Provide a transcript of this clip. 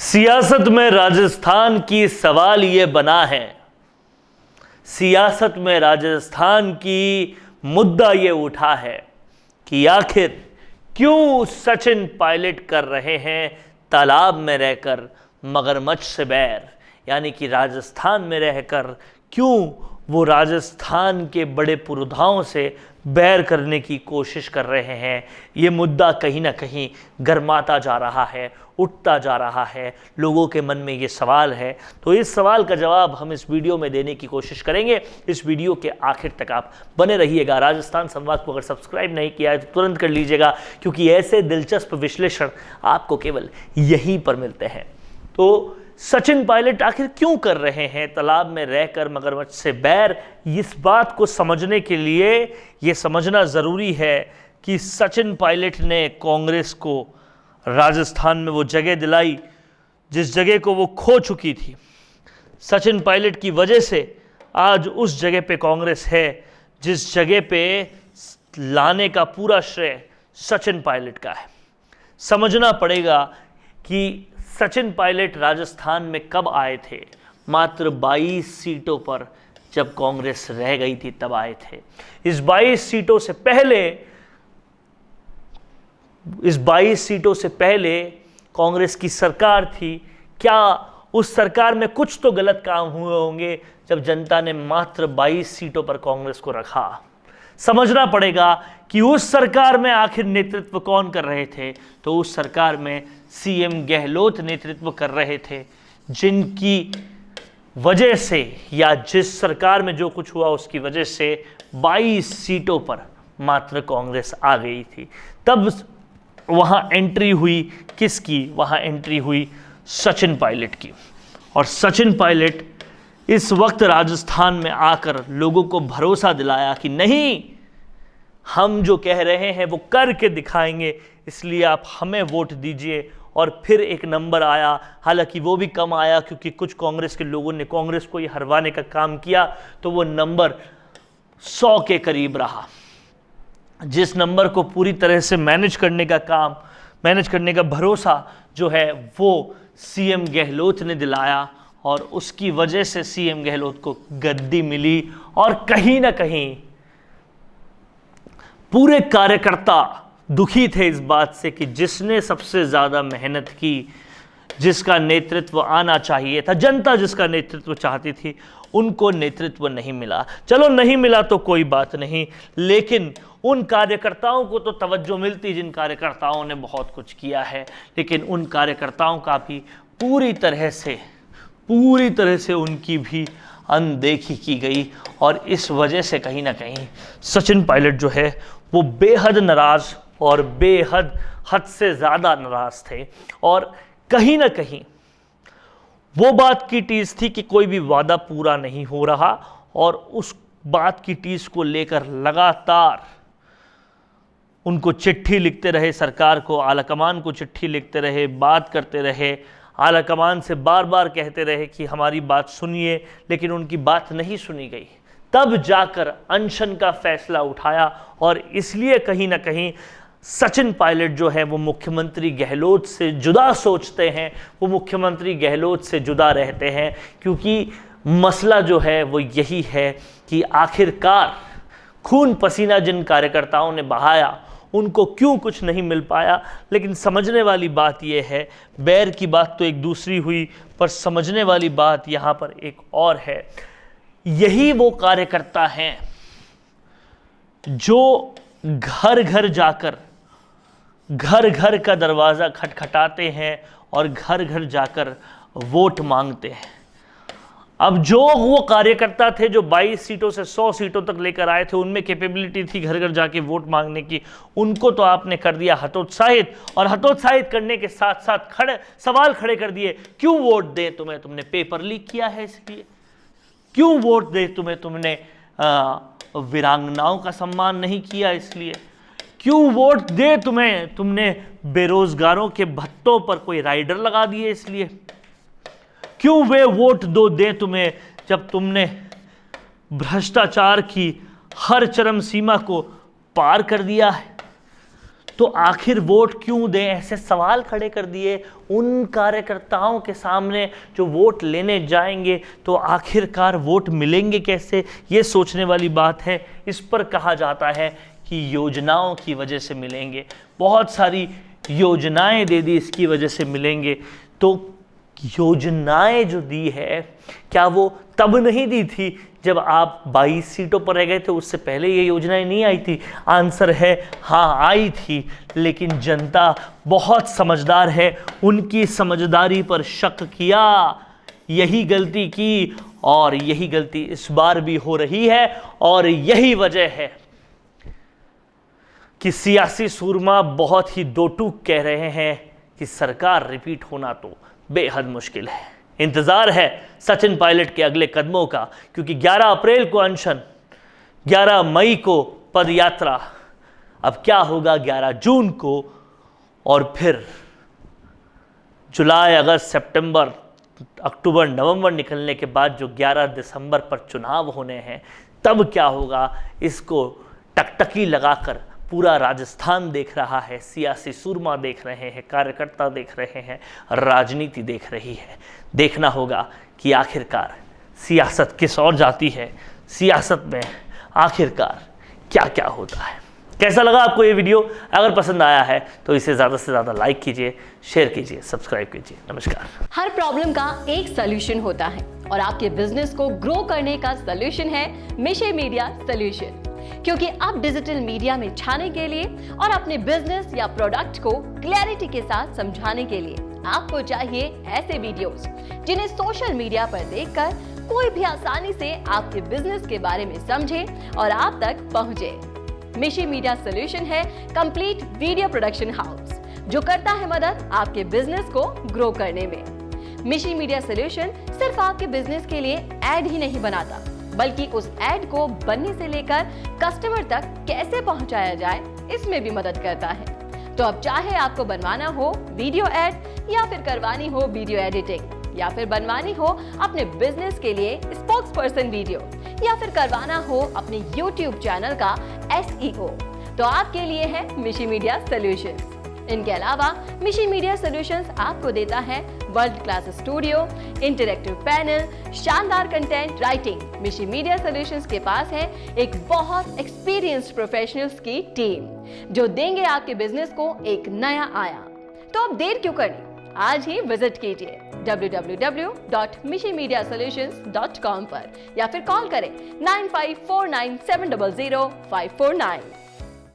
सियासत में राजस्थान की सवाल ये बना है, सियासत में राजस्थान की मुद्दा ये उठा है कि आखिर क्यों सचिन पायलट कर रहे हैं तालाब में रहकर मगरमच्छ से बैर, यानी कि राजस्थान में रहकर क्यों वो राजस्थान के बड़े पुरोधाओं से बैर करने की कोशिश कर रहे हैं। ये मुद्दा कहीं ना कहीं गर्माता जा रहा है, उठता जा रहा है, लोगों के मन में ये सवाल है। तो इस सवाल का जवाब हम इस वीडियो में देने की कोशिश करेंगे। इस वीडियो के आखिर तक आप बने रहिएगा। राजस्थान संवाद को अगर सब्सक्राइब नहीं किया है तो तुरंत कर लीजिएगा, क्योंकि ऐसे दिलचस्प विश्लेषण आपको केवल यहीं पर मिलते हैं। तो सचिन पायलट आखिर क्यों कर रहे हैं तालाब में रहकर मगरमच्छ से बैर, इस बात को समझने के लिए ये समझना ज़रूरी है कि सचिन पायलट ने कांग्रेस को राजस्थान में वो जगह दिलाई जिस जगह को वो खो चुकी थी। सचिन पायलट की वजह से आज उस जगह पे कांग्रेस है जिस जगह पे लाने का पूरा श्रेय सचिन पायलट का है। समझना पड़ेगा कि सचिन पायलट राजस्थान में कब आए थे। मात्र 22 सीटों पर जब कांग्रेस रह गई थी तब आए थे। इस 22 सीटों से पहले कांग्रेस की सरकार थी। क्या उस सरकार में कुछ तो गलत काम हुए होंगे जब जनता ने मात्र 22 सीटों पर कांग्रेस को रखा। समझना पड़ेगा कि उस सरकार में आखिर नेतृत्व कौन कर रहे थे। तो उस सरकार में सीएम गहलोत नेतृत्व कर रहे थे, जिनकी वजह से या जिस सरकार में जो कुछ हुआ उसकी वजह से 22 सीटों पर मात्र कांग्रेस आ गई थी। तब वहां एंट्री हुई किसकी? वहां एंट्री हुई सचिन पायलट की। और सचिन पायलट इस वक्त राजस्थान में आकर लोगों को भरोसा दिलाया कि नहीं, हम जो कह रहे हैं वो करके दिखाएंगे, इसलिए आप हमें वोट दीजिए। और फिर एक नंबर आया, हालांकि वो भी कम आया क्योंकि कुछ कांग्रेस के लोगों ने कांग्रेस को ये हरवाने का काम किया, तो वो नंबर 100 के करीब रहा। जिस नंबर को पूरी तरह से मैनेज करने का भरोसा जो है वो सीएम गहलोत ने दिलाया, और उसकी वजह से सीएम गहलोत को गद्दी मिली। और कहीं ना कहीं पूरे कार्यकर्ता दुखी थे इस बात से कि जिसने सबसे ज़्यादा मेहनत की, जिसका नेतृत्व आना चाहिए था, जनता जिसका नेतृत्व चाहती थी, उनको नेतृत्व नहीं मिला। चलो नहीं मिला तो कोई बात नहीं, लेकिन उन कार्यकर्ताओं को तो तवज्जो मिलती जिन कार्यकर्ताओं ने बहुत कुछ किया है। लेकिन उन कार्यकर्ताओं का भी पूरी तरह से उनकी भी अनदेखी की गई। और इस वजह से कहीं ना कहीं सचिन पायलट जो है वो बेहद नाराज़ और हद से ज़्यादा नाराज़ थे। और कहीं ना कहीं वो बात की टीस थी कि कोई भी वादा पूरा नहीं हो रहा, और उस बात की टीस को लेकर लगातार उनको चिट्ठी लिखते रहे, सरकार को, आलाकमान को चिट्ठी लिखते रहे, बात करते रहे, आलाकमान से बार बार कहते रहे कि हमारी बात सुनिए, लेकिन उनकी बात नहीं सुनी गई। तब जाकर अनशन का फैसला उठाया। और इसलिए कहीं ना कहीं सचिन पायलट जो है वो मुख्यमंत्री गहलोत से जुदा सोचते हैं, वो मुख्यमंत्री गहलोत से जुदा रहते हैं, क्योंकि मसला जो है वो यही है कि आखिरकार खून पसीना जिन कार्यकर्ताओं ने बहाया उनको क्यों कुछ नहीं मिल पाया। लेकिन समझने वाली बात यह है, बैर की बात तो एक दूसरी हुई, पर समझने वाली बात यहाँ पर एक और है। यही वो कार्यकर्ता हैं जो घर घर जाकर घर घर का दरवाज़ा खटखटाते हैं और घर घर जाकर वोट मांगते हैं। अब जो वो कार्यकर्ता थे जो 22 सीटों से 100 सीटों तक लेकर आए थे, उनमें कैपेबिलिटी थी घर घर जाके वोट मांगने की, उनको तो आपने कर दिया हतोत्साहित। और हतोत्साहित करने के साथ साथ सवाल खड़े कर दिए, क्यों वोट दे तुम्हें? तुमने पेपर लीक किया है इसलिए? क्यों वोट दे तुम्हें? तुमने वीरांगनाओं का सम्मान नहीं किया इसलिए? क्यों वोट दे तुम्हें? तुमने बेरोजगारों के भत्तों पर कोई राइडर लगा दिए इसलिए? क्यों वे वोट दे तुम्हें जब तुमने भ्रष्टाचार की हर चरम सीमा को पार कर दिया है? तो आखिर वोट क्यों दें, ऐसे सवाल खड़े कर दिए उन कार्यकर्ताओं के सामने जो वोट लेने जाएंगे। तो आखिरकार वोट मिलेंगे कैसे, ये सोचने वाली बात है। इस पर कहा जाता है कि योजनाओं की वजह से मिलेंगे, बहुत सारी योजनाएं दे दी इसकी वजह से मिलेंगे। तो योजनाएं जो दी है, क्या वो तब नहीं दी थी जब आप 22 सीटों पर रह गए थे, उससे पहले ये योजनाएं नहीं आई थी? आंसर है हाँ, आई थी, लेकिन जनता बहुत समझदार है, उनकी समझदारी पर शक किया, यही गलती की और यही गलती इस बार भी हो रही है। और यही वजह है कि सियासी सूरमा बहुत ही दो टूक कह रहे हैं कि सरकार रिपीट होना तो बेहद मुश्किल है। इंतजार है सचिन पायलट के अगले कदमों का, क्योंकि 11 अप्रैल को अनशन, 11 मई को पदयात्रा, अब क्या होगा 11 जून को, और फिर जुलाई, अगस्त, सितंबर, अक्टूबर, नवंबर निकलने के बाद जो 11 दिसंबर पर चुनाव होने हैं, तब क्या होगा, इसको टकटकी लगाकर पूरा राजस्थान देख रहा है, सियासी सूरमा देख रहे हैं, कार्यकर्ता देख रहे हैं, राजनीति देख रही है। देखना होगा कि आखिरकार सियासत किस ओर जाती है, सियासत में आखिरकार क्या क्या होता है। कैसा लगा आपको ये वीडियो? अगर पसंद आया है तो इसे ज़्यादा से ज़्यादा लाइक कीजिए, शेयर कीजिए, सब्सक्राइब कीजिए। नमस्कार। हर प्रॉब्लम का एक सॉल्यूशन होता है और आपके बिजनेस को ग्रो करने का सॉल्यूशन है मिशे मीडिया सॉल्यूशन। क्योंकि अब डिजिटल मीडिया में छाने के लिए और अपने बिजनेस या प्रोडक्ट को क्लैरिटी के साथ समझाने के लिए आपको चाहिए ऐसे वीडियोस जिन्हें सोशल मीडिया पर देखकर कोई भी आसानी से आपके बिजनेस के बारे में समझे और आप तक पहुंचे। मिशे मीडिया सॉल्यूशन है कंप्लीट वीडियो प्रोडक्शन हाउस जो करता है मदद आपके बिजनेस को ग्रो करने में। मिशे मीडिया सॉल्यूशन सिर्फ आपके बिजनेस के लिए एड ही नहीं बनाता, बल्कि उस एड को बनने से लेकर कस्टमर तक कैसे पहुंचाया जाए, इसमें भी मदद करता है। तो अब चाहे आपको बनवाना हो वीडियो एड या फिर करवानी हो वीडियो एडिटिंग या फिर बनवानी हो अपने बिजनेस के लिए स्पोक्स पर्सन वीडियो या फिर करवाना हो अपने YouTube चैनल का SEO, तो आपके लिए है मिशे मीडिया सॉल्यूशंस। इनके अलावा मिशे मीडिया सॉल्यूशंस आपको देता है world class studio, interactive panel, शानदार कंटेंट राइटिंग। मिशे मीडिया सॉल्यूशंस के पास है एक बहुत एक्सपीरियंस्ड प्रोफेशनल्स की टीम जो देंगे आपके बिजनेस को एक नया आयाम। तो अब देर क्यों करनी, आज ही विजिट कीजिए www.mishemediasolutions.com पर या फिर कॉल करें 9549700549।